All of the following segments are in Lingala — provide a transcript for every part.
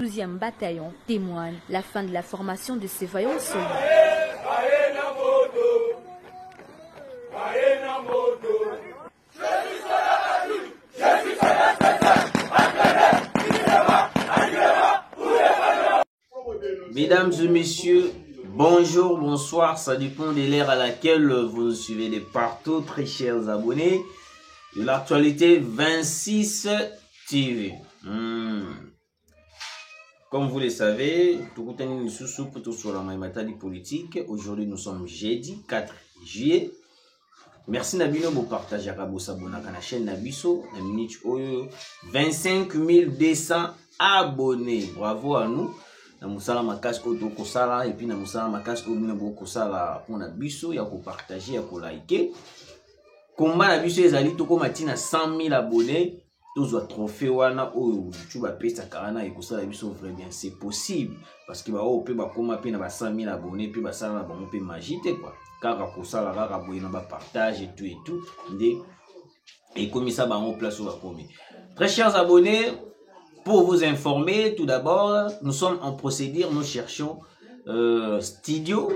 12e bataillon témoigne la fin de la formation de ces voyants soldats. Mesdames et messieurs, bonjour, bonsoir, ça dépend de l'ère à laquelle vous nous suivez de partout, très chers abonnés de l'actualité 26 TV. Comme vous le savez, tout sur la maïmatali politique. Aujourd'hui, nous sommes jeudi 4 juillet. Merci Nabino pour partager à la chaîne Nabiso. 25 200 abonnés. Bravo à nous. Na musala makasi ko to kosala et puis na musala makasi ko bino bo kosala pona biso ya ko partager ya ko liker. Komba na biso ezali to ko matina 100 000 abonnés. Tous trophée wana o YouTube a pesa karana et kosala biso vrai bien c'est possible parce que ba o pe ba koma pe na ba 100 000 abonnés puis ba sala na ba pe magite quoi. Kaka kosala kaka boye na ba partage et tout et comme ça ba en place ba komi. Très chers abonnés, pour vous informer, tout d'abord, nous sommes en procédure, nous cherchons studio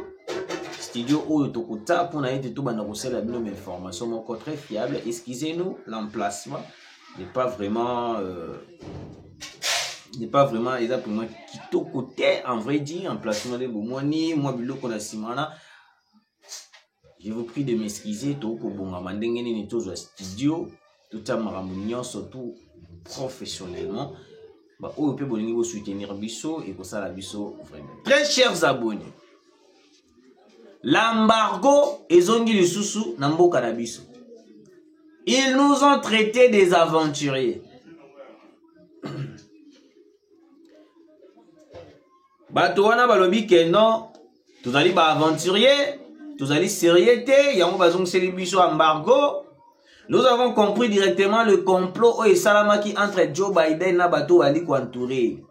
où Tokuta pour n'aller tout banarosser la bonne information encore très fiable. Excusez-nous, l'emplacement n'est pas vraiment exactement qui tout côté en vrai dire emplacement de Boumoni, moi bilo qu'on a simana. Je vous prie de m'excuser tout pour bon amandengeni ni tout studio tout à maramounion surtout professionnellement. Où peut vous soutenir biso et pour ça la biso vraiment. Très chers abonnés, l'embargo et zongi le sousou nambo kanabiso. Ils nous ont traités des aventuriers. Batouana balobi que non, tous allez ba aventurier, tous allez sérieuté, yango bazong c'est biso embargo. Nous avons compris directement le complot et Salamaki entre Joe Biden et Bato Ali Kwantouré.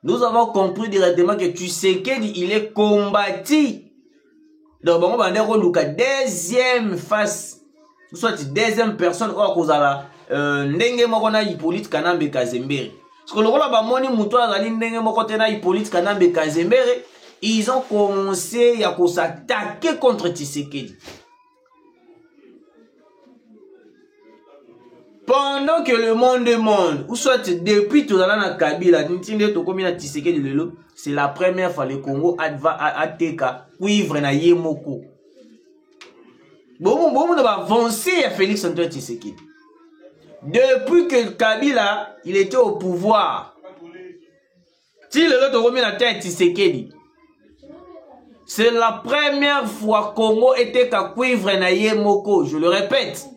Nous avons compris directement que Tshisekedi il est combattu. Donc on va dire qu'on a deuxième face, soit deuxième personne ou à cause de la ndenge mokona Hippolyte Kanambe Kazembere. Parce que le rôle ba moni muto azali ndenge mokotena Hippolyte Kanambe Kazembere, ils ont commencé à s'attaquer contre Tshisekedi. Pendant que le monde, ou soit depuis tout à l'heure, Kabila, c'est la première fois que le Congo a teka cuivre na yemoko. Bon, on va avancer à Félix Antoine Tshisekedi. Depuis que Kabila, il était au pouvoir, si le lot de la tête Tshisekedi, c'est la première fois que le Congo était à cuivre na yemoko. Je le répète.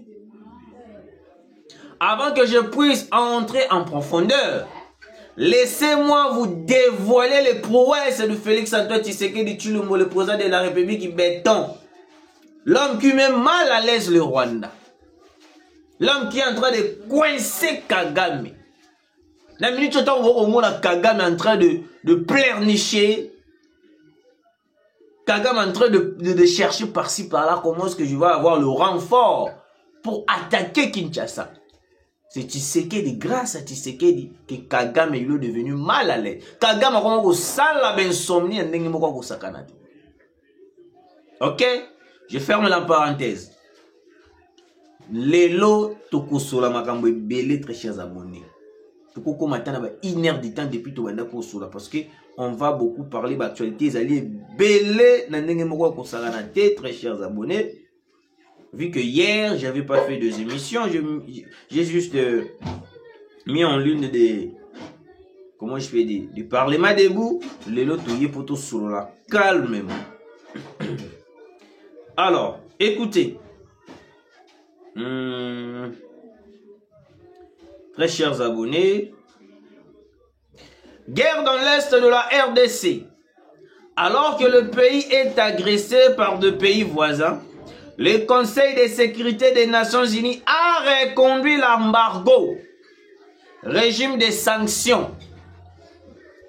Avant que je puisse entrer en profondeur, laissez-moi vous dévoiler les prouesses de Félix Antoine Tshisekedi Tshilombo, le président de la République béton. L'homme qui met mal à l'aise le Rwanda. L'homme qui est en train de coincer Kagame. La minute où on voit Kagame en train de pleurnicher. Kagame en train de chercher par-ci par-là comment est-ce que je vais avoir le renfort pour attaquer Kinshasa. C'est Tshisekedi, grâce à Tshisekedi, que Kagame est devenu mal à l'aise. Kagame a commencé à la bensomnie et n'est pas Canada. Ok? Je ferme la parenthèse. Lelo tokosola makambo belé très chers abonnés. Toko matin na 1 heure de temps depuis to banda kosola parce que on va beaucoup parler d'actualité zali belé na ndenge moko ko sakana te très chers abonnés. Vu que hier, j'avais pas fait 2 émissions, j'ai juste mis en l'une des... Comment je fais des parlements debout, les lots touillés pour tout sur la calmement. Alors, écoutez. Très chers abonnés. Guerre dans l'est de la RDC. Alors que le pays est agressé par 2 pays voisins, le Conseil de sécurité des Nations Unies a reconduit l'embargo, régime de sanctions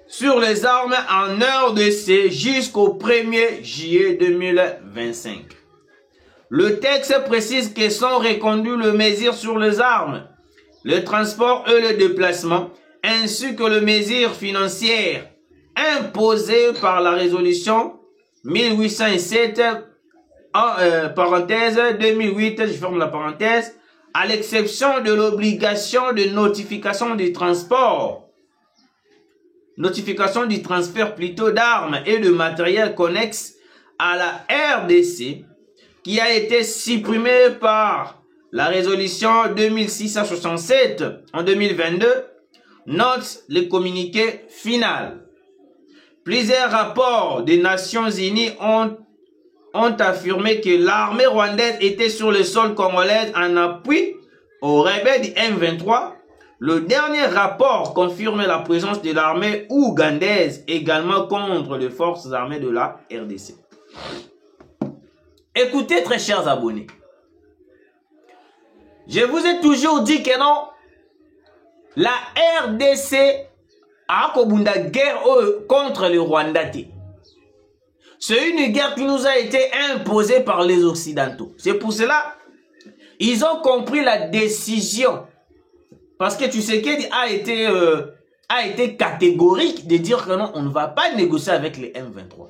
sur les armes en RDC jusqu'au 1er juillet 2025. Le texte précise que sont reconduites les mesures sur les armes, le transport et le déplacement, ainsi que les mesures financières imposées par la résolution 1807, parenthèse 2008, je ferme la parenthèse, à l'exception de l'obligation de notification du transport, notification du transfert plutôt d'armes et de matériel connexe à la RDC, qui a été supprimée par la résolution 2667 en 2022, note le communiqué final. Plusieurs rapports des Nations Unies ont affirmé que l'armée rwandaise était sur le sol congolais en appui au rebelle du M23. Le dernier rapport confirme la présence de l'armée ougandaise également contre les forces armées de la RDC. Écoutez, très chers abonnés, je vous ai toujours dit que non, la RDC a une guerre contre le Rwanda. C'est une guerre qui nous a été imposée par les Occidentaux. C'est pour cela ils ont compris la décision. Parce que Tshisekedi a été catégorique de dire que non, on ne va pas négocier avec les M23.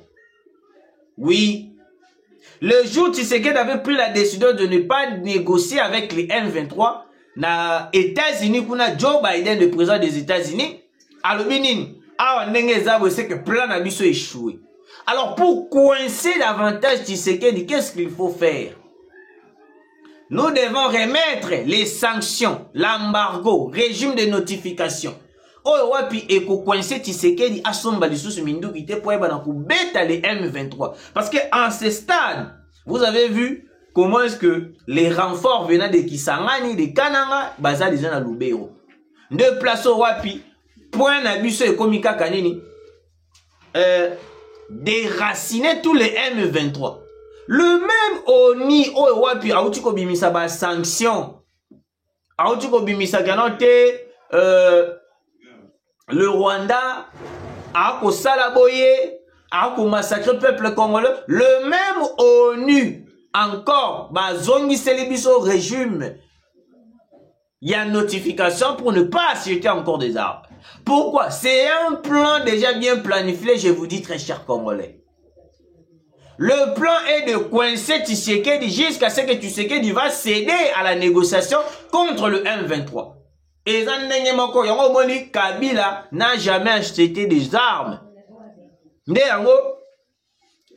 Oui. Le jour où Tshisekedi avait pris la décision de ne pas négocier avec les M23, na États-Unis, pour Joe Biden, le président des États-Unis, c'est que le plan a échoué. Alors, pour coincer davantage Tshisekedi, qu'est-ce qu'il faut faire? Nous devons remettre les sanctions, l'embargo, régime de notification. Oh, puis eko coincer Tshisekedi a somba lisusu mindu kite pour eba na kubeta les M23. Parce que en ce stade, vous avez vu comment est-ce que les renforts venant de Kisangani, de Kananga, baza déjà na Lubero. De place au wapi, point na biso et komika kanini, déraciner tous les M23. Le même ONI, oh wapi, autiko bimisa ba sanction, autiko bimisa ganote, le Rwanda a salaboye, a massacré le peuple congolais. Le même ONU encore bazongi célébiso régime. Il y a une notification pour ne pas acheter encore des armes. Pourquoi? C'est un plan déjà bien planifié, je vous dis très chers Congolais. Le plan est de coincer Tshisekedi jusqu'à ce que Tshisekedi va céder à la négociation contre le M23. Et Kabila n'a jamais acheté des armes.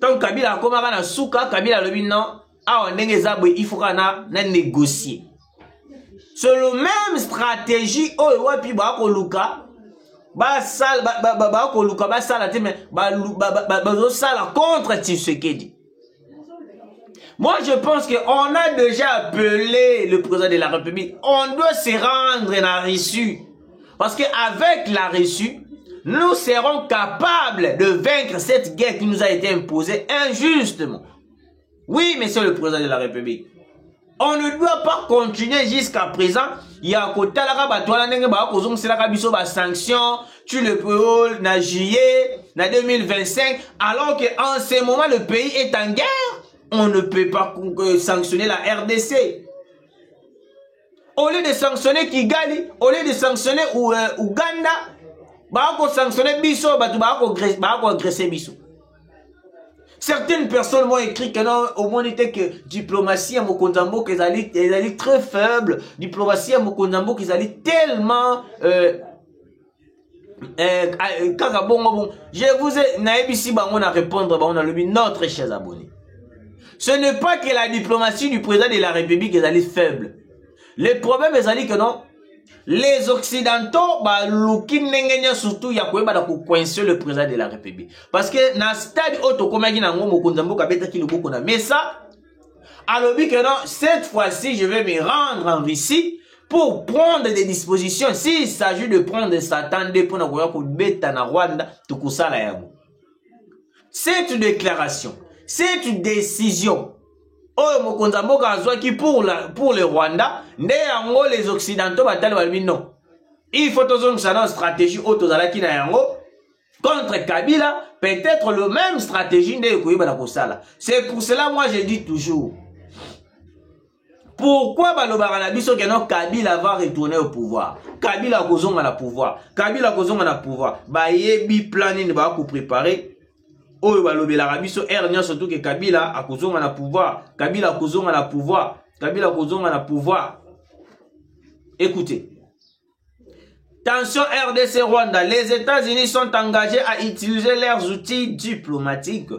Tant Kabila a commencé à souka, Kabila a dit non, il faut négocier. C'est la même stratégie contre Tshisekedi. Moi, je pense qu'on a déjà appelé le président de la République. On doit se rendre à la reçue. Parce qu'avec la reçue, nous serons capables de vaincre cette guerre qui nous a été imposée injustement. Oui, monsieur le président de la République. On ne doit pas continuer jusqu'à présent. Il y a un sanction, tu le peux, na juillet, na 2025, alors qu'en ce moment, le pays est en guerre. On ne peut pas sanctionner la RDC. Au lieu de sanctionner Kigali, au lieu de sanctionner Ouganda, bah on sanctionner Bisso, bah on agresser Bisso. Certaines personnes m'ont écrit que non, au moins était que diplomatie à Mokonzambo qu'ils allaient très faible, diplomatie à Mokonzambo qu'ils allaient tellement je vous ai naïbisi bah on a répondre bah on a le notre chers abonnés. Ce n'est pas que la diplomatie du président de la République est allée faible. Le problème est allé que non. Les Occidentaux, bah, surtout, il y a quoi bah coincer le président de la République. Parce que dans le stade autocommune, mais ça, alors que non, cette fois-ci, je vais me rendre en Russie pour prendre des dispositions. S'il s'agit de prendre des s'attendre pour Rwanda, cette déclaration, cette décision, qui pour le Rwanda, les Occidentaux non. Il faut une stratégie contre Kabila, peut-être la même stratégie. C'est pour cela moi je dis toujours, Pourquoi balobaka na biso que non Kabila va retourner au pouvoir? Kabila kozonga na pouvoir. Kabila kozonga na pouvoir. Ba yebi plan ni ba ko préparer. Oyo balobela biso ernya surtout que Kabila akozonga na pouvoir. Kabila kozonga na pouvoir. Kabila kozonga na pouvoir. Écoutez. Tension RDC Rwanda. Les États-Unis sont engagés à utiliser leurs outils diplomatiques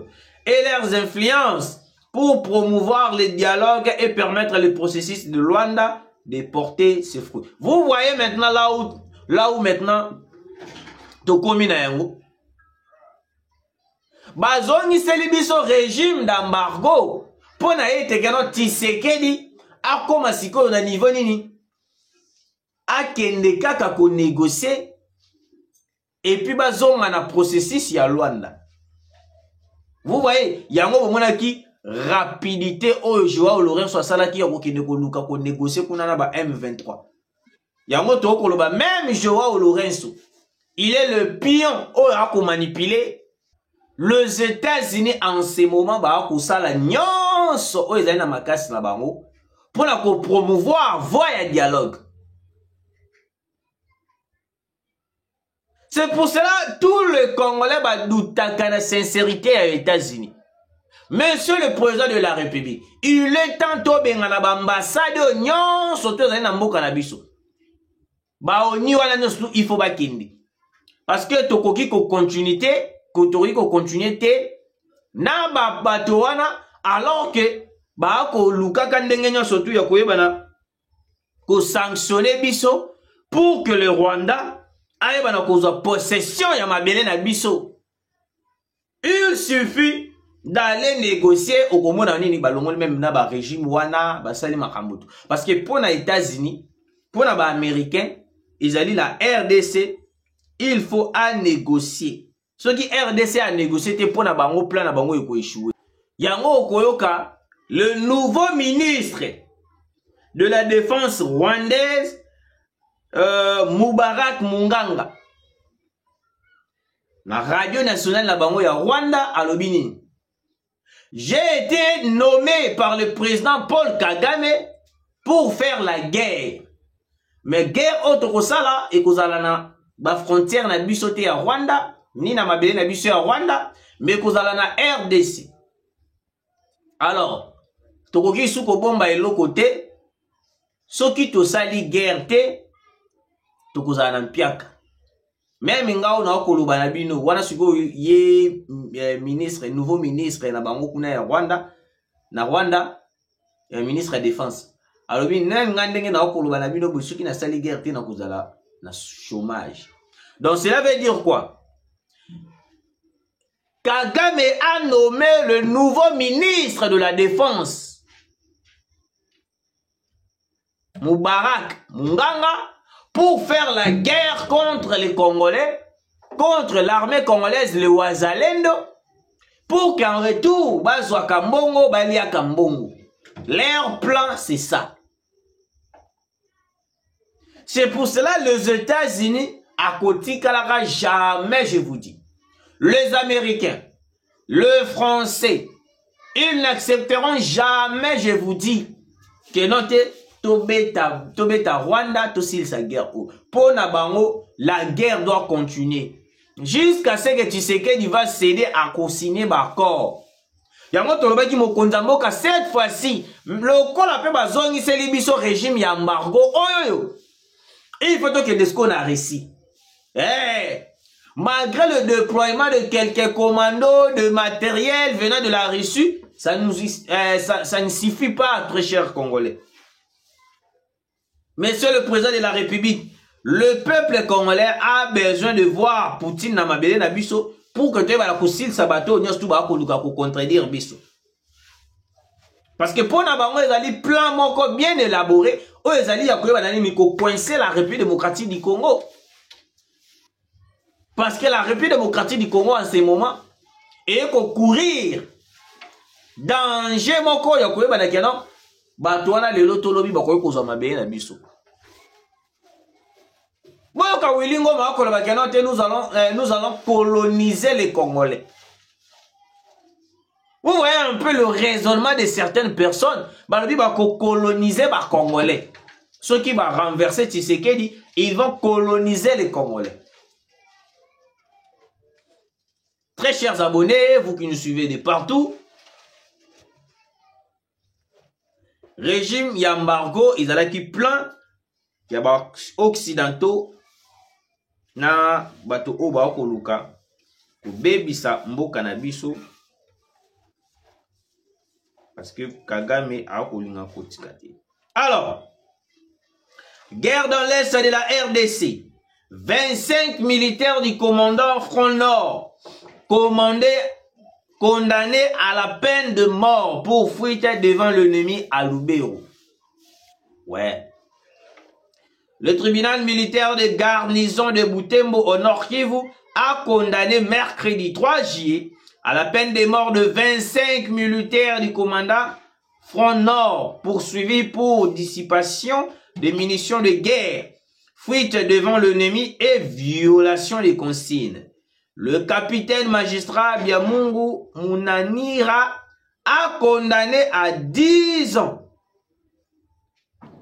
et leurs influences pour promouvoir le dialogue et permettre le processus de Luanda de porter ses fruits. Vous voyez maintenant là où maintenant Tokomi na yango. Bazongi selibiso régime d'embargo pour na ete keno Tshisekedi akoma sikoyo na niveau nini akende kaka ko négocier et puis bazonga na processus ya Luanda. Vous voyez yango bomonaki rapidité oyo Joao Lorenzo asalaki ya kokende koluka ko négocier kuna na ba M23. Yango to koloba même Joao Lorenzo, il est le pion oyo ako manipuler les États-Unis en ce moment ba ko sala nyonso oyo ezali na makasi na bango pour na ko promouvoir voie ya dialogue. C'est pour cela tous les Congolais ba doutaka na sincérité aux États-Unis. Monsieur le président de la République, il est temps to benga na ambassade nyon soto za na mboka na biso. Ba oni wana nyo il faut ba kindi. Parce que tokoki ko continuité, ko tokoki ko continuité na ba bato wana alors que ba ko luka ka ndenge nyo soto ya koyeba na ko sanctionner biso pour que le Rwanda aye bana kozwa possession ya mabele na biso. Il suffit d'aller négocier au komona nini balongoli même na ba régime wana basali makambutu. Parce que pour les États-Unis, pour les Américains, ils allaient la RDC, il faut à négocier. Ce qui RDC a négocié te pour na bango plan na bango eko échouer. Yango okoyoka le nouveau ministre de la défense rwandaise Moubarak Munganga la radio nationale la bango ya Rwanda à Lobini. J'ai été nommé par le président Paul Kagame pour faire la guerre. Mais guerre otokosala et kozala na ba frontière na biso te ya Rwanda, ni na mabele na biso ya Rwanda, mais kozala na RDC. Alors, tokoki suko bomba eloko te, soki tosali guerre te, tokozala na mpiaka. Même ngao na okoloba na bino wana siko ye ministre nouveau ministre na bango kuna ya Rwanda na Rwanda ministre de défense alors bi même ngandenge na okoloba na bino soki na sali guerre te na kozala na chômage. Donc cela veut dire quoi? Kagame a nommé le nouveau ministre de la défense Moubarak Munganga pour faire la guerre contre les Congolais, contre l'armée congolaise, le Wazalendo, pour qu'en retour, bazwa Kambongo, balia Kambongo. Leur plan, c'est ça. C'est pour cela les États-Unis, à côté Kalaka, jamais, je vous dis, les Américains, les Français, ils n'accepteront jamais, je vous dis, que notre Tobeta Rwanda, tosil sa guerre. Pour Nabango, la guerre doit continuer. Jusqu'à ce que Tshisekedi va céder à consigner ma corps. Yango toloba ki mokonzamboka cette fois-ci, le col appelle bazongi selibiso régime ya embargo. Oyoyo. Il faut que Desco na réussi. Malgré le déploiement de quelques commandos de matériel venant de la Russie, ça ne suffit pas, très chers Congolais. Monsieur le président de la République, le peuple congolais a besoin de voir Poutine na mabele na biso pour que tu aies la possible sabato nyos tout ba ko luka ko contredire biso. Parce que pour na bango ezali plan moko bien élaboré, o ezali ya koyeba nani miko coincer la République démocratique du Congo. Parce que la République démocratique du Congo en ce moment est ko courir danger moko ya koyeba na kenon bato wana lelo tolobi bakoyi kozwa mabele na biso. Nous allons coloniser les Congolais. Vous voyez un peu le raisonnement de certaines personnes. Balobi va coloniser les Congolais. Ceux qui vont renverser Tshisekedi, ils vont coloniser les Congolais. Très chers abonnés, vous qui nous suivez de partout, régime Yambargo, ils allaient qui plein, il y a occidentaux, na bato oba okoluka, ko bebisa mboka na biso, parce que Kagame a okolinga kotikate. Alors, guerre dans l'est de la RDC, 25 militaires du commandant Front Nord, condamnés à la peine de mort pour fuite devant l'ennemi à Lubero. Ouais. Le tribunal militaire de garnison de Butembo au Nord Kivu a condamné mercredi 3 juillet à la peine de mort de 25 militaires du commandant Front Nord poursuivis pour dissipation de munitions de guerre, fuite devant l'ennemi et violation des consignes. Le capitaine magistrat Biamungu Munanira a condamné à 10 ans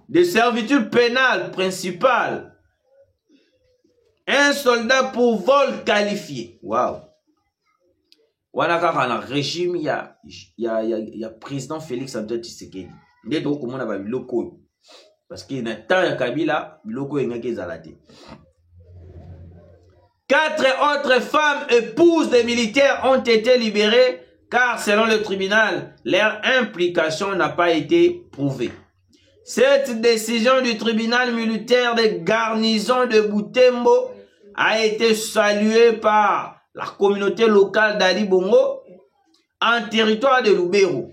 de servitude pénale principale un soldat pour vol qualifié. Waouh! Voilà un régime, il y a président Félix Antoine Tshisekedi. Il y a beaucoup de locaux. Parce qu'il y a tant de Kabila, locaux et Zalate. 4 autres femmes épouses des militaires ont été libérées car selon le tribunal, leur implication n'a pas été prouvée. Cette décision du tribunal militaire de garnison de Butembo a été saluée par la communauté locale d'Ali Bongo en territoire de Lubero.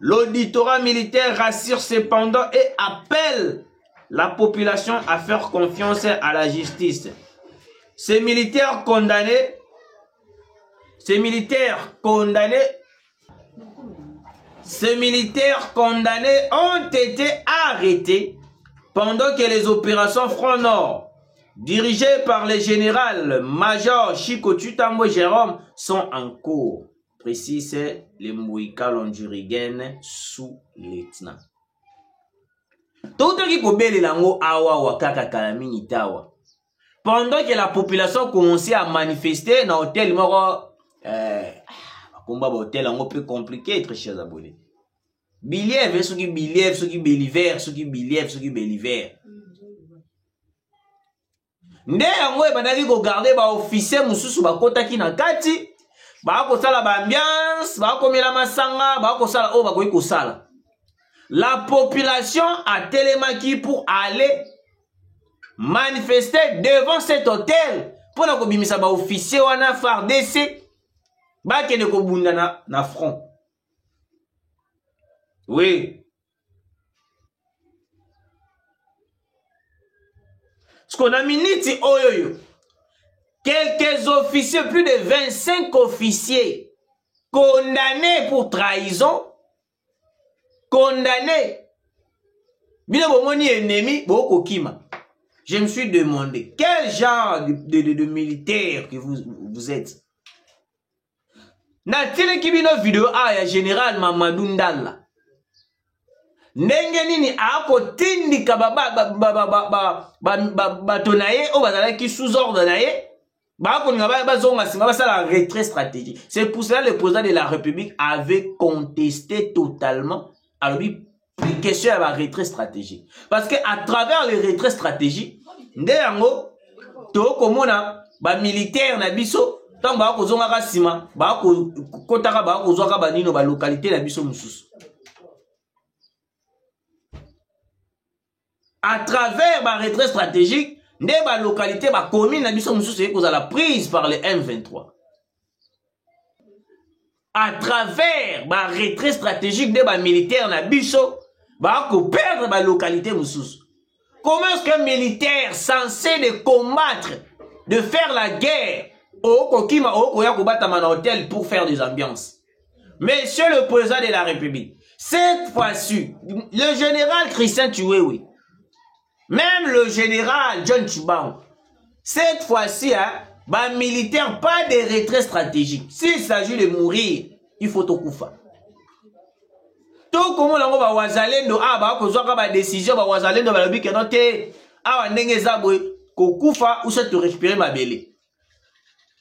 L'auditorat militaire rassure cependant et appelle la population à faire confiance à la justice. Ces militaires condamnés ont été arrêtés pendant que les opérations Front Nord, dirigées par le général-major Chico Tutambo Jérôme, sont en cours, précise le Mouika Londjurigen sous-lieutenant. Tout qui peut bel lango awa wakaka kalamini tawa. Pendant que la population commençait à manifester dans l'hôtel, combat hôtel un peu compliqué, très chers abonnés. Biliève, ceux qui biliève, ceux qui béliver, ceux qui biliève, ceux qui béliver. Nde yango ebandaki kogarde ba officier mususu bakotaki na kati, bakosala ba ambiance, bakomela masanga, bakosala o bakoki kosala. La population a télémaki pour aller manifester devant cet hôtel pour na kobimisa ba officier wana FARDC bakende kobunda na front. Oui. Ce qu'on a miniti oyoyo. Quelques officiers, plus de 25 officiers condamnés pour trahison. Condamnés. Bila bomoni ennemi boko kima. Je me suis demandé quel genre de militaire que vous êtes. Na tele kibino vidéo ya général Mamadou Ndala. Ndenge nini ako tindika batonaye o bazalaki sous ordre naye bako ninga bazonga singa basala retrait stratégique. C'est pour cela le président de la République avait contesté totalement alors une question à la retrait stratégique. Parce que à travers les retraits stratégiques, ndeyango to komona ba militaire na biso tant bako zonga ka sima bako kotaka bako zonga ba nino ba localité na biso mususu. À travers ma retrait stratégique, des localités, ma commune, n'a la prise par les M23. À travers ma retrait stratégique des militaires, n'a biso, perdre ma localité, moussous. Comment est-ce qu'un militaire censé de combattre, de faire la guerre, hôtel pour faire des ambiances? Monsieur le président de la République, cette fois-ci, le général Christian Chiwewe, même le général John Tshibao, cette fois-ci, militaire, pas de retrait stratégique. S'il s'agit de mourir, il faut tout kufa. Tout comme on a wazalendo ba kozwaka ba décision ba wazalendo ba lobi keno te awa ndenge zabwe ko kufa ou se te récupérer ma belé.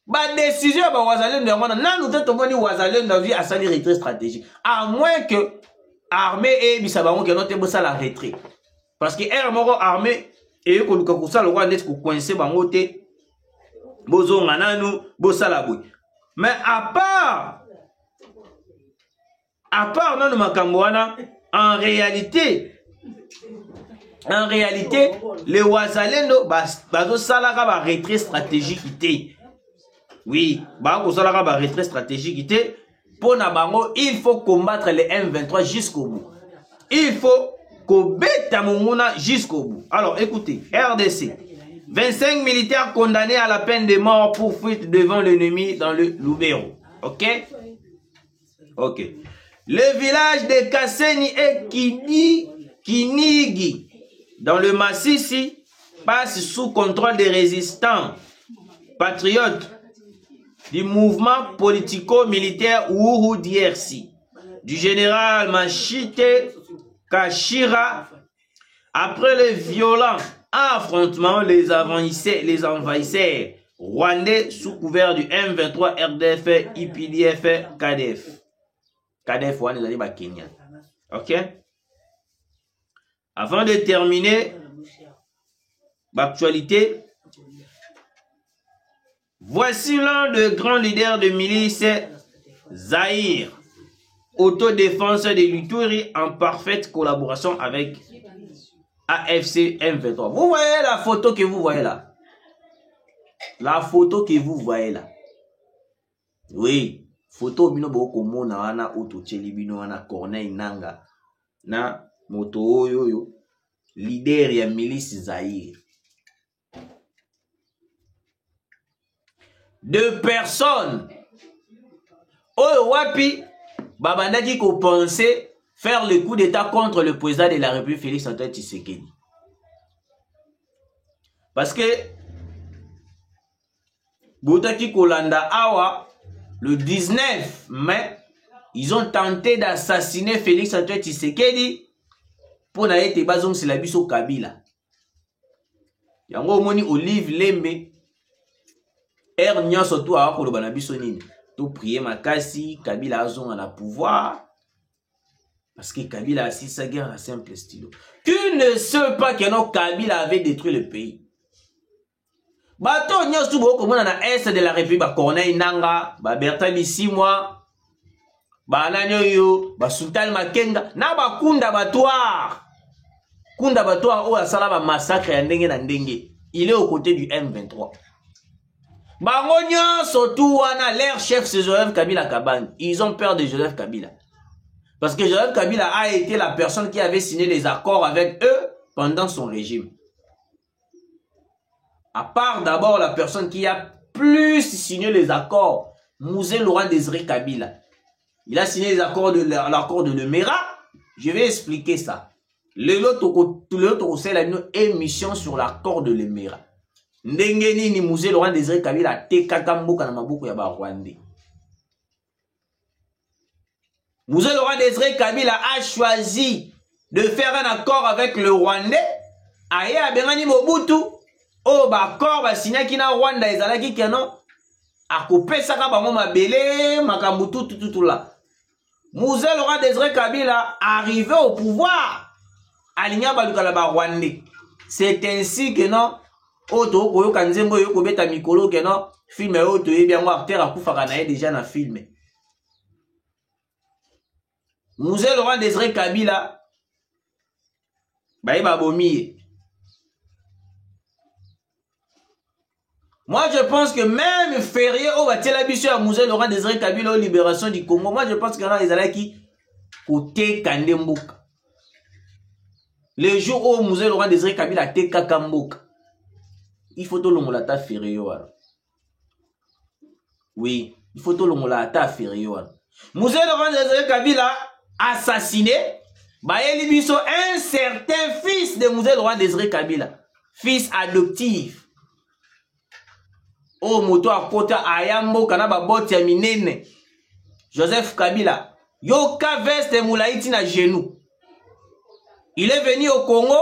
Ba décision ba wazalendo ngona nanu te tomoni wazalendo vie asali retrait stratégique à moins que armée et bisabango keno te bosa la retrait. Parce que air moko armée et ko luka ko sala ko net ko coincer bango te bozo ngananu bosa la boy. Mais à part non makamboana en réalité les wazalendo bazo salaka ba retrait stratégique té. Oui, bazo salaka ba retrait stratégique té pour na bango il faut combattre les M23 jusqu'au bout. Il faut kobeta monguna jusqu'au bout. Alors écoutez, RDC 25 militaires condamnés à la peine de mort pour fuite devant l'ennemi dans le Lubero. OK? OK. Le village de Kasseni et Kinigi dans le Massissi passe sous contrôle des résistants patriotes du mouvement politico-militaire Uhuru DRC du général Machite Kashira. Après le violent affrontement, les envahisseurs rwandais sous couvert du M23, RDF, IPDF, KDF. KDF, on est allé Kenya. OK? Avant de terminer l'actualité, voici l'un des grands leaders de milice, Zahir, autodéfense de l'Ituri en parfaite collaboration avec AFC M23. Vous voyez la photo que vous voyez là? La photo que vous voyez là. Oui. Photo bino boko mona wana otocheli bino wana Corneille Nanga na moto oyo leader ya milice Zahir. Deux personnes oyo wapi babandaki ko penser faire le coup d'état contre le président de la République Félix Antoine Tshisekedi. Parce que botaki kolanda awa le 19 mai, ils ont tenté d'assassiner Félix Antoine Tshisekedi pour na été bazong c'est la biso Kabila. Yango moni Olive Lembe nyan surtout a ko lo bana biso nini. To prier makasi Kabila azong na pouvoir parce que Kabila a si sa guerre à simple stylo. Tu ne sais pas que non Kabila avait détruit le pays. Bato nyosu boko mona na est de la République ba Corneille Nanga, ba Bertrand Bisimwa, ba nanyoyo, ba Sultan Makenga, na ba Kunda Batoir. Kunda Batoir o asala ba massacre ya ndenge na ndenge. Il est aux côtés du M23. Bango nyoso tout wana leur chef c'est Joseph Kabila Kabane. Ils ont peur de Joseph Kabila. Parce que Joseph Kabila a été la personne qui avait signé les accords avec eux pendant son régime. À part d'abord la personne qui a plus signé les accords, Mouzé Laurent Désiré Kabila. Il a signé les accords de l'accord de Lemera. Je vais expliquer ça. Tout le autre c'est une émission sur l'accord de Lemera. Ndengeni ni Mouzé Laurent Désiré Kabila te kakamboka na mabuku ya ba Rwandais. Mouzé Laurent Désiré Kabila a choisi de faire un accord avec le Rwandais. Aye abengani Mobutu. Oh, bah, corps, bah, signé qui na Rwanda, ils allaient qui non? A coupé ça, bah, mon mabélé, makambutu, tout là. Mouzé Laurent Désiré Kabila, arrivé au pouvoir, aligné balukala ba Rwandais. C'est ainsi que non, auto, koyo kanzembo, yo kobeta mikolo, que non, film, auto, et bien, moi, acteur, à Koufakanaye, déjà, na film. Mouzé Laurent Désiré Kabila, bah, il va vomir. Moi, je pense que même férié, au Batielabissu à Mouzé Laurent Désiré Kabila aux libération du Congo, moi, je pense qu'il y a des qui côté Kandembouk. Le jour où Mouzé Laurent Désiré Kabila a été Kakambouk, il faut tout le monde la férié. Oui, il faut tout le monde la férié. Mouzé Laurent Désiré Kabila assassiné, Bayelibiso, un certain fils de Mouzé Laurent Désiré Kabila, fils adoptif. Oh, moto à kota ayambo kanaba boti ya minene. Joseph Kabila, yoka veste moulaïti na genou. Il est venu au Congo.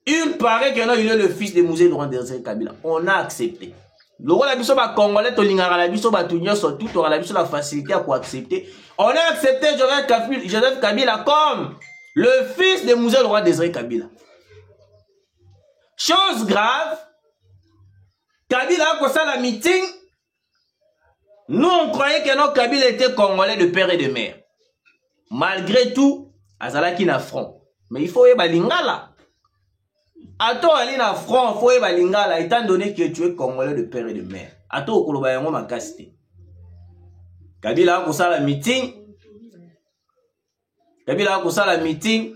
Il paraît que non, il est le fils de Mouzé Laurent Désiré Kabila. On a accepté. Le roi la biso ba congolais to lingara la biso ba tunyo surtout to la biso la facilité à accepter. On a accepté Joseph Kabila comme le fils de Mouzé Laurent Désiré Kabila. Chose grave, Kabila a commencé la meeting. Nous on croyait que non, Kabila était congolais de père et de mère. Malgré tout, azalaki na front. Mais il faut y balingala. Ato ali na front, il faut y balingala étant donné que tu es congolais de père et de mère. Ato okoloba yango makasite. Kabila a commencé la meeting. Kabila a commencé la meeting.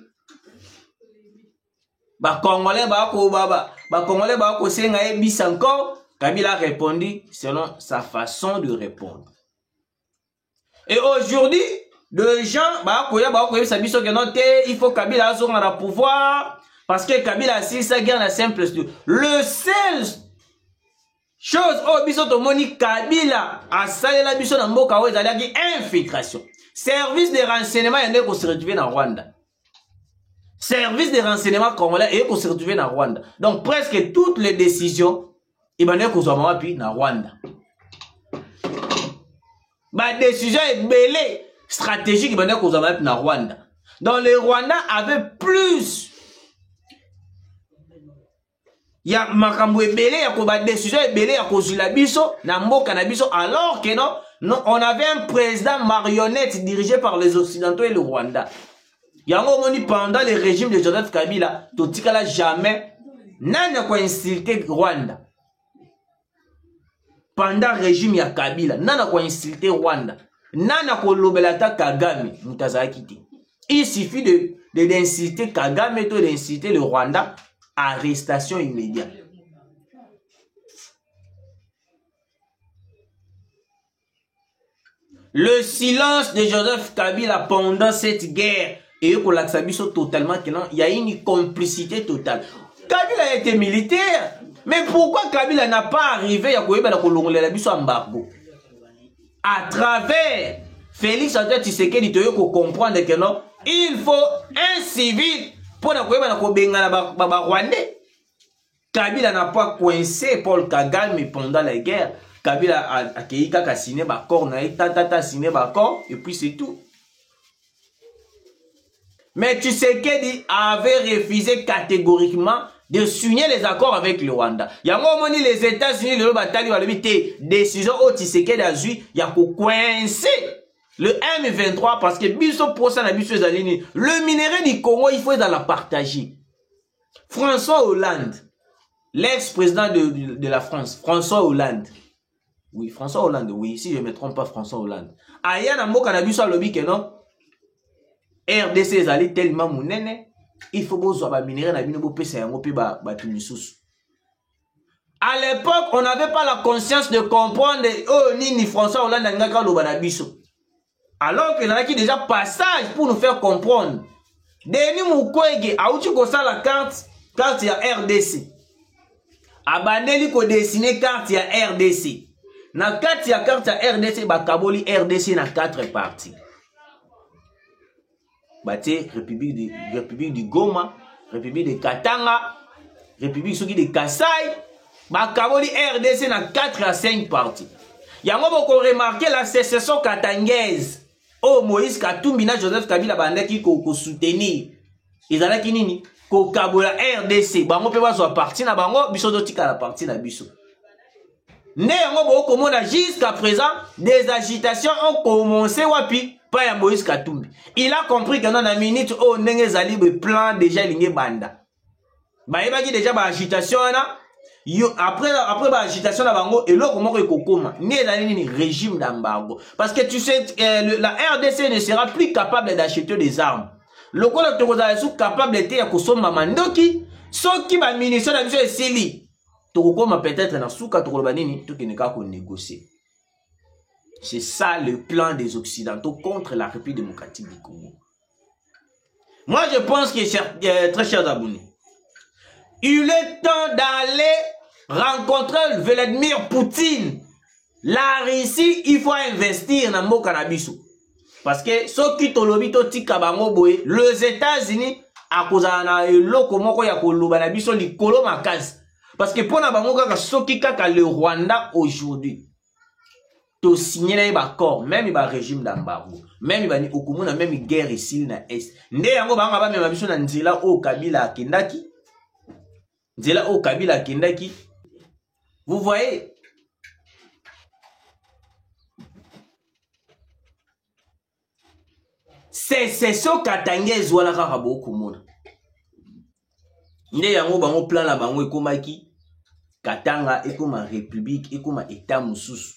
Congolais ba ko senga e bis encore. Kabila a répondu selon sa façon de répondre. Et aujourd'hui, les gens, il faut Kabila a la pouvoir parce que Kabila a si ça gagne la simple. Le seul chose, oh, biso moni Kabila a salé la biso na mboka oyo ezalaki infiltration. Service de renseignement yende ko se retrouver na Rwanda. Service de renseignement congolais et ko se retrouver na Rwanda. Donc presque toutes les décisions ibane kozwa mawapi na Rwanda. Ba décision est belée stratégique ibane kozwa mawapi na Rwanda. Donc les Rwandais avaient plus ya makambo ebele ya ko ba décision ebele ya kozula biso na mboka na biso alors que non, on avait un président marionnette dirigé par les occidentaux et le Rwanda. Yango moni pendant le régime de Joseph Kabila totikala jamais nana ko insulter Rwanda. Pendant le régime ya Kabila, nana ko insulter Rwanda, nana ko lobelata Kagame, mutazaki te. Il suffit d'insulter Kagame et d'insulter le Rwanda, arrestation immédiate. Le silence de Joseph Kabila pendant cette guerre et pour l'axabiso totalement que non, il y a une complicité totale. Kabila a été militaire. Mais pourquoi Kabila n'a pas arrivé à embargo? À travers Félix Antoine Tshisekedi, il faut comprendre que non, il faut un civil pour ne Rwandais. Kabila n'a pas coincé Paul Kagame pendant la guerre. Kabila a signé d'accord, signé d'accord, et puis c'est tout. Mais Tshisekedi avait refusé catégoriquement de signer les accords avec le Rwanda. Yango moni les États-Unis le batali va le décision au Tshisekedi a eu ya ko coincer le M23 parce que biso pour ça na biso ezalini le minerai du Congo il faut dans la partager. François Hollande, l'ex-président de la France, François Hollande. Oui, François Hollande, oui, si je ne me trompe pas, François Hollande. Aya na mboka na biso alobi que non RDC ezali tellement munene. Il faut que soit minéraux na bino pesa yango pe ba tunisusu. À l'époque, on n'avait pas la conscience de comprendre oh ni François Hollande ngaka lo bana biso. Alors que n'a qui déjà passage pour nous faire comprendre. Denis Mukwege a uti ko ça la carte ya RDC. Abandeli ko dessiner carte ya RDC. Na carte ya RDC ba kaboli RDC na 4 parties. Bate République du Goma, République de Katanga, République de Kasaï, Bakaboli RDC dans 4 à 5 parties. Yango boko remarqué la sécession katangaise. Oh Moïse Katumbi na Joseph Kabila bandaki ko soutenir. Ezalaki nini? Ko kabola RDC, bango pe bazwa parti na bango, biso dotika la partie na biso. Ne yango boko mona jusqu'à présent des agitations ont commencé wapi? Pas ya Moïse Katumbi. Il a compris que dans la minute où ndenge zali be plan déjà lingé banda. Ba yebaki déjà ba agitation na après ba agitation na bango et l'autre moko ekokoma. Ni ezali ni régime d'embargo parce que tu sais la RDC ne sera plus capable d'acheter des armes. Le kolo tokozala sou capable de ya kosomba mandoki soki ba munitions na biso esili. Tokokoma peut-être na suka tokoloba nini tokeneka ko négocier. C'est ça le plan des Occidentaux contre la République démocratique du Congo. Moi, je pense que, très chers abonnés, il est temps d'aller rencontrer Vladimir Poutine La Russie, il faut investir dans le cannabis. Parce que ceux qui ont lobby tika bango boy, les États-Unis, à cause de loko moko ya koloba na biso likolo makasi. Parce que pour na bango kaka soki kaka le Rwanda aujourd'hui, to signer les accords, même il régime d'embargo, même il va ni okumuna même guerre ici na est. Nde yango banga ba mema biso na nzela o Kabila akendaki. Nzela o Kabila akendaki. Vous voyez? C'est ce katangez wala kaka bokumuna. Nde yango bango plan la bango ekomaki Katanga ekoma république ekoma état mususu.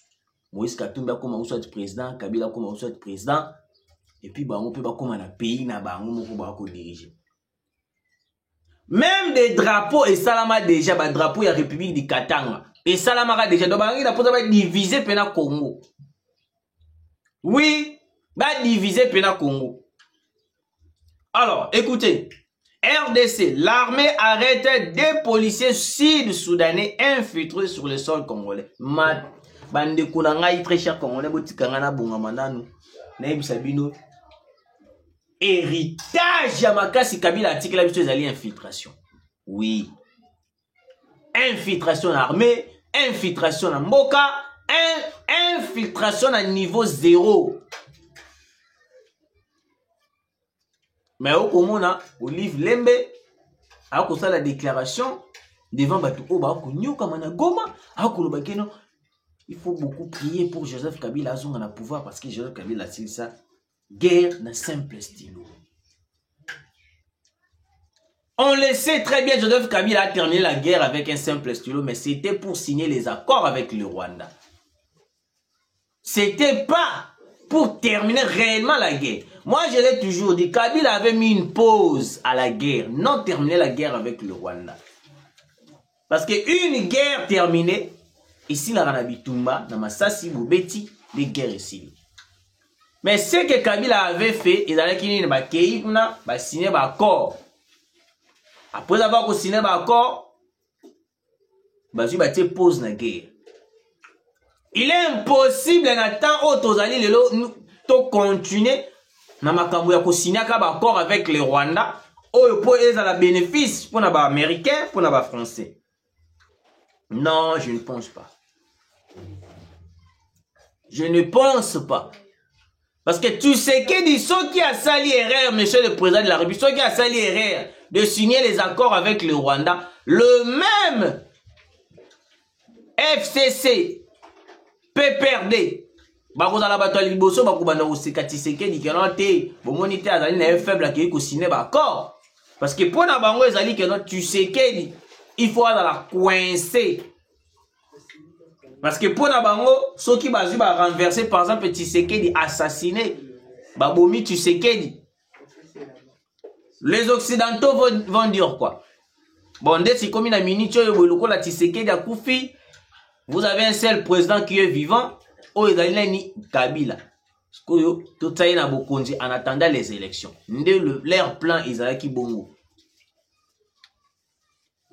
Moïse Katumbi akoma uswati président, Kabila akoma uswati président et puis bango pe bakoma na pays na bango moko bako diriger. Même des drapeaux et salama déjà ba drapeau ya république du Katanga. Et salama déjà donc bango na poza ba diviser pena Congo. Oui, ba diviser pena Congo. Alors, écoutez, RDC, l'armée arrête des policiers sud-soudanais infiltrés sur le sol congolais. Bande kunanga très cher congolais botikanga na bonga mananu. Na yebisa bino héritage ya makasi Kabila article la biso ezali infiltration. Oui. Infiltration armée, infiltration na mboka, infiltration à niveau 0. Mais au Komona, Olive Lembe a fait la déclaration devant Batou Oba Konyoka Managoma. Il faut beaucoup prier pour Joseph Kabila à son pouvoir parce que Joseph Kabila a dit ça. Guerre d'un simple stylo. On le sait très bien, Joseph Kabila a terminé la guerre avec un simple stylo, mais c'était pour signer les accords avec le Rwanda. C'était pas pour terminer réellement la guerre. Moi, je l'ai toujours dit, Kabila avait mis une pause à la guerre, non terminer la guerre avec le Rwanda. Parce qu'une guerre terminée, ici, la Ranabitumba, dans Masasi, Boubeti, des guerres ici. Mais ce que Kabila avait fait, il allait signer un accord. Après avoir signé un accord, il a pause la guerre. Il est impossible, Nathan, Otozali, de continuer. Namakambo ya signer un accord avec les Rwanda. Ou pour les bénéfices pour les Américains, pour les Français. Non, je ne pense pas. Je ne pense pas. Parce que tu sais que dit ceux qui a sali erreur, monsieur le président de la République, ceux qui a sali erreur de signer les accords avec le Rwanda, le même FCC, PPRD, bakozala bato liboso bakubanda koseka Tshisekedi kenante bomonité azali na faible qui ko signer ba accord parce que pour na bango ezali que Tshisekedi il faut la coincer parce que pour na bango ceux qui bazu ba renverser par exemple Tshisekedi assassiné babomi Tshisekedi les occidentaux vont dire quoi bon dès si comme na minute yo boloko la Tshisekedi a kufi vous avez un seul président qui est vivant. Oh, ni Kabila. Tout ça na bokonzi en attendant les élections. Leur plan Izalaki Bongo.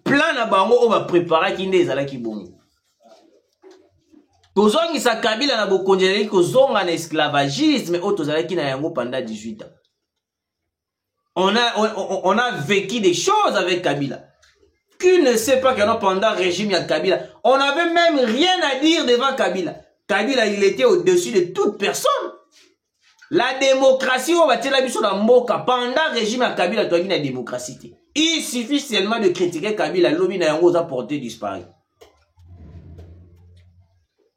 Plan na bango on va préparer qui n'est Izalaki Bongo. Kozongi sa Kabila na bokonzi ko zonga na esclavagisme au tozalaki na yango pendant 18 ans. On a vécu des choses avec Kabila. Qui ne sait pas que pendant le régime de Kabila, on n'avait même rien à dire devant Kabila. Kabila, il était au-dessus de toute personne. La démocratie, on va dire la mission dans Moka. Pendant le régime de Kabila, tu as la démocratie. Il suffit seulement de critiquer Kabila, l'homme n'a rien à porter disparu.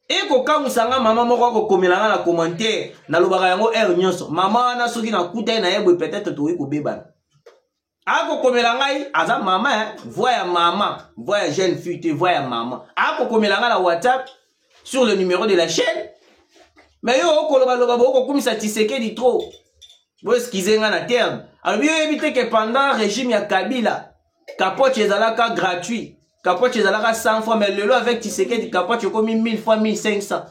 Et quand vous savez, maman, moi, quand vous la commentaire, na lobaka yango nyonso, maman, na soki na kuta na yebo peut-être to ko beba. Ako komela ngai, aza maman, voya maman, voya jeune fille, tu voya maman. Ako komela ngai la WhatsApp sur le numéro de la chaîne. Mais yo koloba loba boko kumisa Tshisekedi trop. Bo skize nga na terme. Alors bien éviter que pendant le régime ya Kabila, capote ezalaka gratuit. Capote ezalaka 100 fois mais le lot avec Tshisekedi capote comme 1000 fois 1500.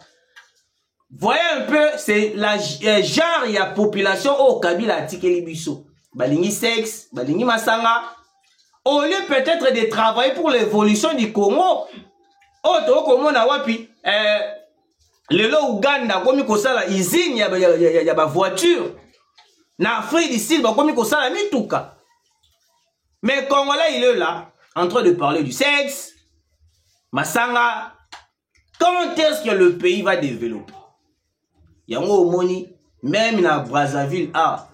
Voyez un peu, c'est la genre ya population au Kabila atikeli biso. Balingi sexe, balingi masanga. Au lieu peut-être de travailler pour l'évolution du Congo. Oh, to Congo na wapi lelo Uganda komi kosala usine ya ba voiture na Afrique du Sud komi kosala mituka. Mais Congolais il est là en train de parler du sexe. Masanga, quand est-ce que le pays va développer? Yango omoni même na Brazzaville ba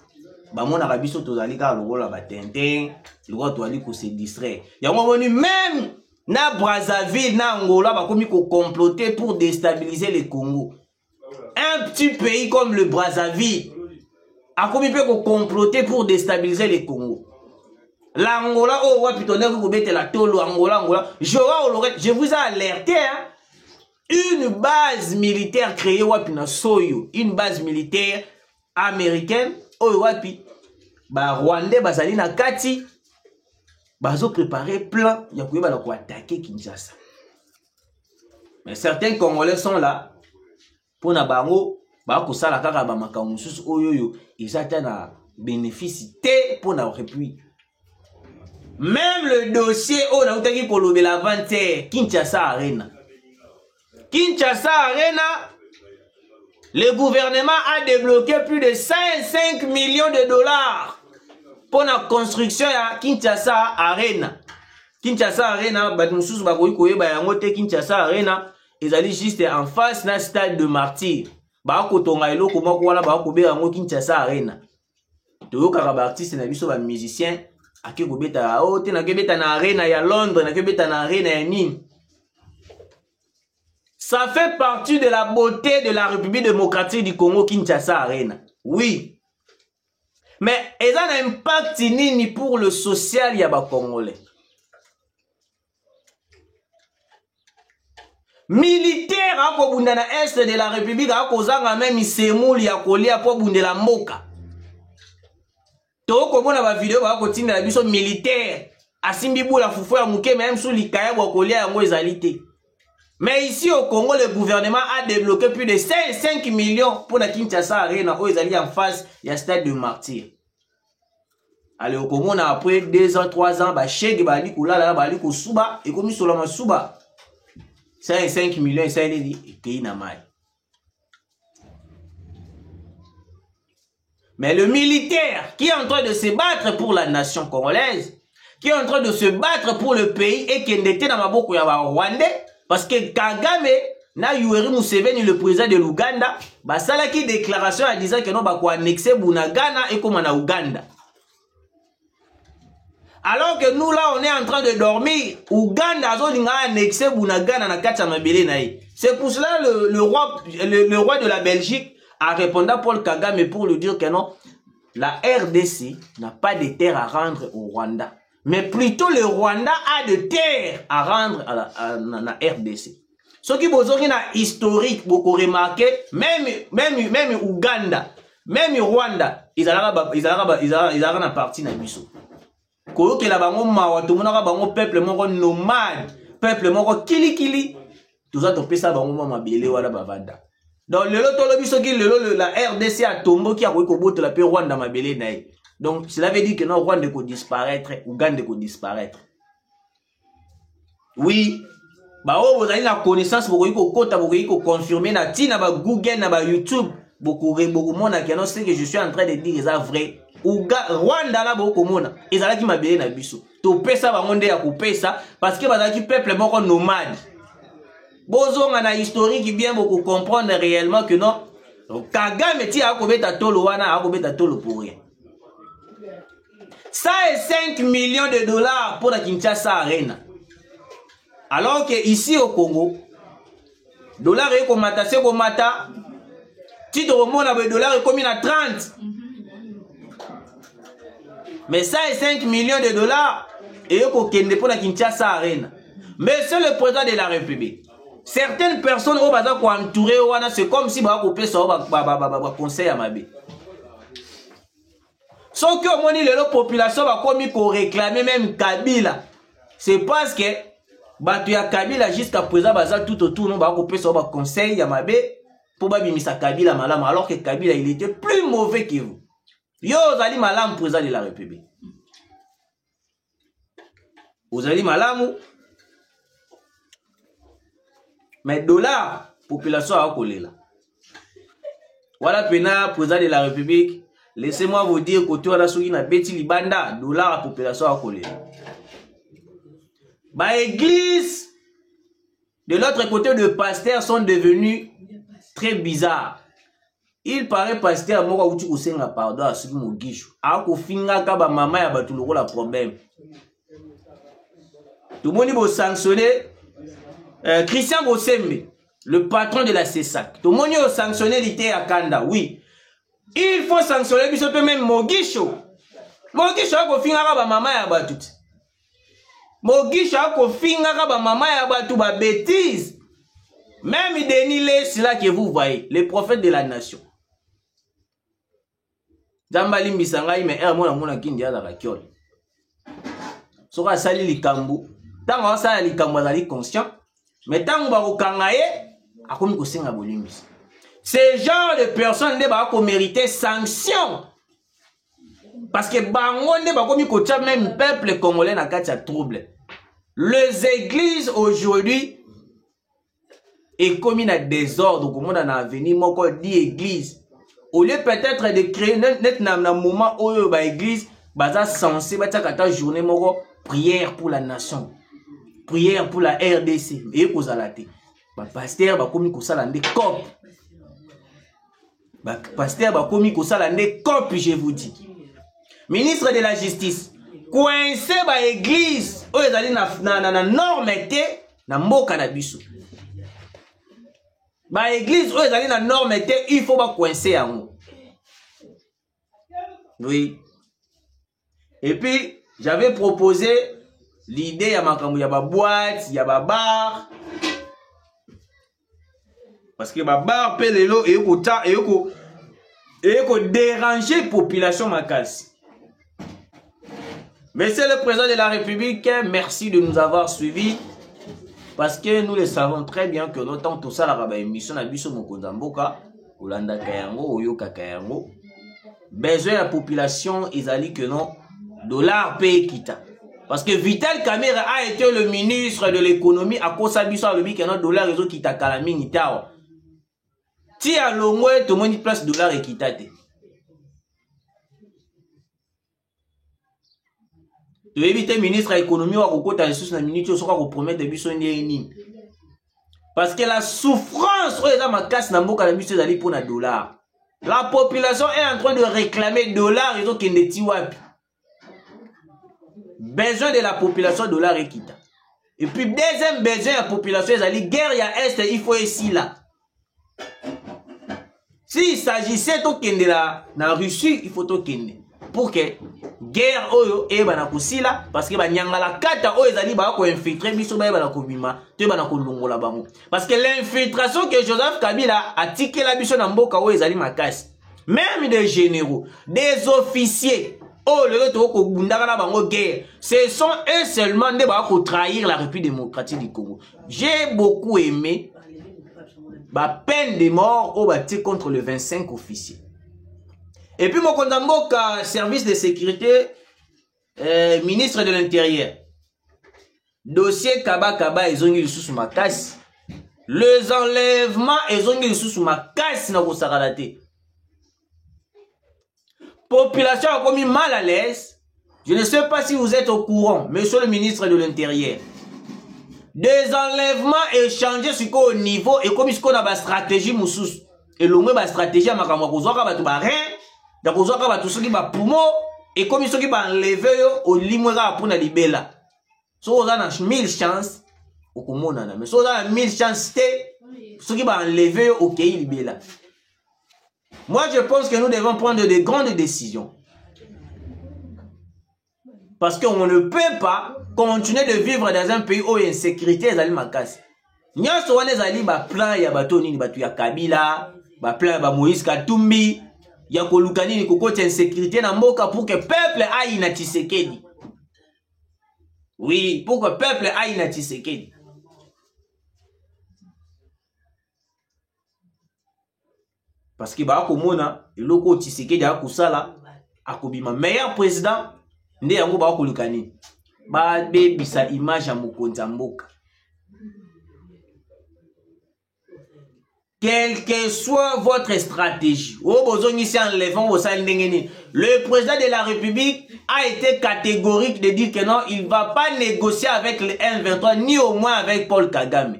mona rabiso tozali ka lokola ba tintin, lokola toali ko se distraire. Yango omoni même na Brazzaville na Angola ba komi ko comploter pour déstabiliser le Congo. Un petit pays comme le Brazzaville a komi pe ko comploter pour déstabiliser le Congo. L'Angola, oh, ouais, putain, vous mettez la tolo, Angola. Je vous ai alerté, hein. Une base militaire créée, ouais, Soyo, une base militaire américaine, oh, ouais, bah, Rwandais, bah, Zali, na Kati, bah, ils ont préparé plein, il y a pour attaquer Kinshasa. Mais certains Congolais sont là, pour na bango, bah, ko sala kaka ba makamusus, oh, yo, ils attendent à bénéficier pour na repui. Même le dossier où on a eu pour la vente Kinshasa Arena. Kinshasa Arena, le gouvernement a débloqué plus de 5 millions de dollars pour la construction de Kinshasa Arena. Kinshasa Arena, Kinshasa Arena, ils allaient juste en face d'un stade de martyrs. Kinshasa Arena. Tout artiste et musicien. Aki kobeta ote na kebeta na arena ya Londres na kebeta na arena ya Nîmes. Ça fait partie de la beauté de la République démocratique du Congo Kinshasa Arena. Oui. Mais ils ont un impact ni pour le social ya ba Congolais. Militaire a ko bunda na est de la République a ko zanga même isemuli ya kolia po bundela mboka. Toko mona ba vidéo ba kotinda la biso militaire asimbi bula fufu ya muke même sous likaya ba kolia yango ezalité. Mais ici au Congo le gouvernement a débloqué plus de 5 millions pour la Kinshasa Arena où ils allaient en face ya stade de martyrs. Allez au Congo na après 2 ans 3 ans ba chèque ba li kolala ba li ko suba et comme sur la suba 5 millions ça dit et na mai. Mais le militaire qui est en train de se battre pour la nation congolaise, qui est en train de se battre pour le pays et qui était dans ma boko ya Rwandais, parce que Kagame, na Yoweri Museveni, le président de l'Ouganda, bah ça là qui déclaration en disant que non bah quoi annexer Bunagana et comme en Ouganda. Alors que nous là on est en train de dormir, Ouganda a annexé Bunagana na kati ya mabele na ye. C'est pour cela le roi de la Belgique a répondu à Paul Kagame pour lui dire que non, la RDC n'a pas de terre à rendre au Rwanda. Mais plutôt le Rwanda a de terre à rendre à la RDC. Ce qui est historique, beaucoup remarqué, même Ouganda, même Rwanda, ils ont parti dans Bissau. Koyo ke la bango mawa, tout le monde a bango peuple moko nomade, peuple moko kili, tout ça topé ça bango mabele wala bavanda. Donc le lot tolo biso ki la RDC a tombo qui a koyi koboto la pe Rwanda mabele nae. Donc cela veut dire que non Rwanda ko disparaître, Ouganda ko disparaître. Oui, bah oh vous avez la connaissance beaucoup ko kota beaucoup ko confirmer na tina ba Google na ba YouTube beaucoup mona que non c'est que je suis en train de dire ça vrai. Rwanda là beaucoup mona ezala ki mabele na biso. To pesa ba monde ya ko pesa parce que bazala ki peuple moko nomade. Bozo na historique bien beaucoup comprendre réellement que non Kagame ti a ko beta tolo wana a ko beta tolo pour rien. Ça est 5 millions de dollars pour la Kinshasa Arena. Alors que ici au Congo, dollar est comme mata, c'est comme mata. Titre au monde avec dollar est comme à 30. Mais ça est 5 millions de dollars et pour la Kinshasa Arena. Mais c'est le président de la République. Certaines personnes au bazar pour entourer c'est comme si bah couper ça conseil à ma vie. Sauf que au la population va comme pour réclamer même Kabila. C'est parce que bah tu as Kabila jusqu'à présent bazar tout autour non va couper ça conseil à ma vie pour ba bimisa Kabila malam alors que Kabila il était plus mauvais que vous. Yo zali malam président de la République. Vous allez malam. Mais dollar, population a kolela. Voilà pena président de la République. Laissez-moi vous dire que tu as la souris na beti libanda dollar à population a kolela. Bah église de l'autre côté de pasteurs sont devenus très bizarres. Il paraît pasteur moko uti kosenga pardon à celui mogisho. A ko finga ka ba mama ya batu loko la problème. Tout le monde va sanctionner Christian Bosembe, le patron de la CESAC. Tout le monde va sanctionner l'ité à Kanda. Oui. Il faut sanctionner biso pe même mogisho. Mogisho a ko finga ka ba mama ya batu. Mogisho a ko finga ka ba mama ya batu ba bêtise. Même Denis, c'est là que vous voyez, les prophètes de la nation. Zambali Misangai, mais mona kindi ya la rakiole. Sora sali likambu. Tant on sali likambu azali conscient. Mais tant on va au kangaye, a comme ko senga bolimbis. Ce genre de personnes ne va pas mériter sanction. Parce que bango ne va comme ko même peuple congolais na katia trouble. Les églises aujourd'hui et comme il a désordre, comme on a avenir, mon dit église. Au lieu peut-être de créer un moment où l'église est censée faire une journée de prière pour la nation, prière pour la RDC. Et vous allez le pasteur va commis comme ça l'année cop. Pasteur va commis comme ça l'année cop, je vous dis. Ministre de la justice, coincé par l'église, où ils allaient na norme na mboka na biso. Bah église où ils allaient la norme il faut pas coincer à nous. Oui. Et puis j'avais proposé l'idée à makambo ya ba boîte, ya ba bar. Parce que ba bar pelelo et ko déranger population makasi. Monsieur le président de la République, merci de nous avoir suivis. Parce que nous le savons très bien que l'autant tout ça la émission na biso mokonza mboka olanda kayango oyoka kayango besoin la population ezali que non dollar paye kita parce que Vital Kamerhe a été le ministre de l'économie à cause de biso alobi que non dollar ezo kita kala mingi tawa ti alongwe to moni place dollar e kita te to éviter ministre de l'économie wa kokota ressources na minute soka ko promettre biso nini parce que la souffrance est dans ma casse na mboka na biso ezali pour na dollar. La population est en train de réclamer dollar ils ont kendeti wapi. Besoin de la population dollar et kita. Et puis deuxième besoin de la population ezali guerre ya est il faut ici là. Si il s'agissait to kende la na Russie il faut to kende pour que guerre oyo e bana kusila parce que ba nyangala kata oyo ezali ba ko infiltrer biso ba bana ko bima te bana ko longola bango parce que l'infiltration que Joseph Kabila a tiqué la biso na mboka oyo ezali makasi même des généraux des officiers oh le to ko bundaka na bango guerre ce sont eux seulement de ba ko trahir la République démocratique du Congo. J'ai beaucoup aimé ba peine de mort au bâti contre les 25 officiers. Et puis, mon Kondamboka, service de sécurité, ministre de l'Intérieur. Dossier Kaba, ils ont eu sous ma casse. Les enlèvements, ils ont eu sous ma casse. Population a commis mal à l'aise. Je ne sais pas si vous êtes au courant, monsieur le ministre de l'Intérieur. Des enlèvements échangés sur au niveau et comme ce qu'on a une stratégie moussous. Et l'homme a une stratégie à ma camarade. D'akozwaka batu soki ba pumo et comme soki ba enlever yo au limweka pour na libela. So on a 1000 chances au komona mais so on a 1000 chances te soki ba enlever yo au pays libela. Moi je pense que nous devons prendre de grandes décisions. Parce qu'on ne peut pas continuer de vivre dans un pays où il y a insécurité ezali makasi. Nyaso wana ezali ba plan ya bato nini batu ya Kabila, ba plan ba Moïse Katumbi. Il y a kolukani kokoti insécurité na mboka pour que peuple aille na Tshisekedi. Oui, pour que peuple aille na Tshisekedi. Parce que ba komona eloko Tshisekedi akusala akobima meilleur président nde yango ba kolukani. Ba bebisa image ya mokonza mboka. quelle que soit votre stratégie, le président de la République a été catégorique de dire que non, il ne va pas négocier avec le M23, ni au moins avec Paul Kagame.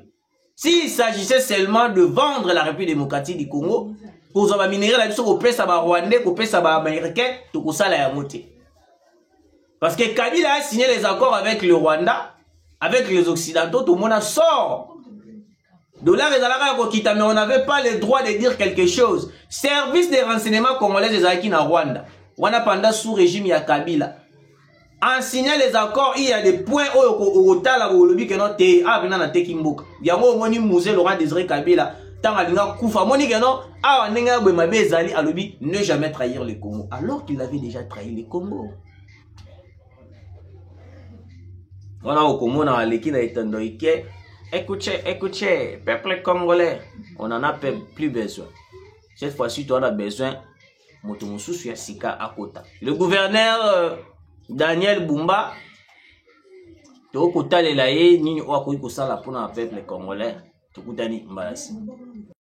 S'il s'agissait seulement de vendre la République démocratique du Congo, pour avoir minéré la mission, pour payer Rwandais, pour payer Américain, tout ça la monté. Parce que Kabila a signé les accords avec le Rwanda, avec les Occidentaux, tout le monde sort. De là, mais on n'avait pas le droit de dire quelque chose. Service des renseignements congolais des Aki na Rwanda. On a pendant sous régime ya Kabila. En signant les accords, il y a des points au tala au lobby que non te a bina na tekimboka. Yango moni musée Laurent Désiré Kabila. Tant alinga kufa moni que non a nenga be mabe zali a lobby ne jamais trahir le Congo alors qu'il avait déjà trahi le Congo. On a au Congo na leki na etando ike. Écoutez, peuple congolais, on n'en a plus besoin. Cette fois-ci, on a besoin de Sika Akota. Le gouverneur Daniel Bumba, Tokota Lelaye, Nini Oakoui Kosala pour le peuple congolais, Tokutani Mbalasi.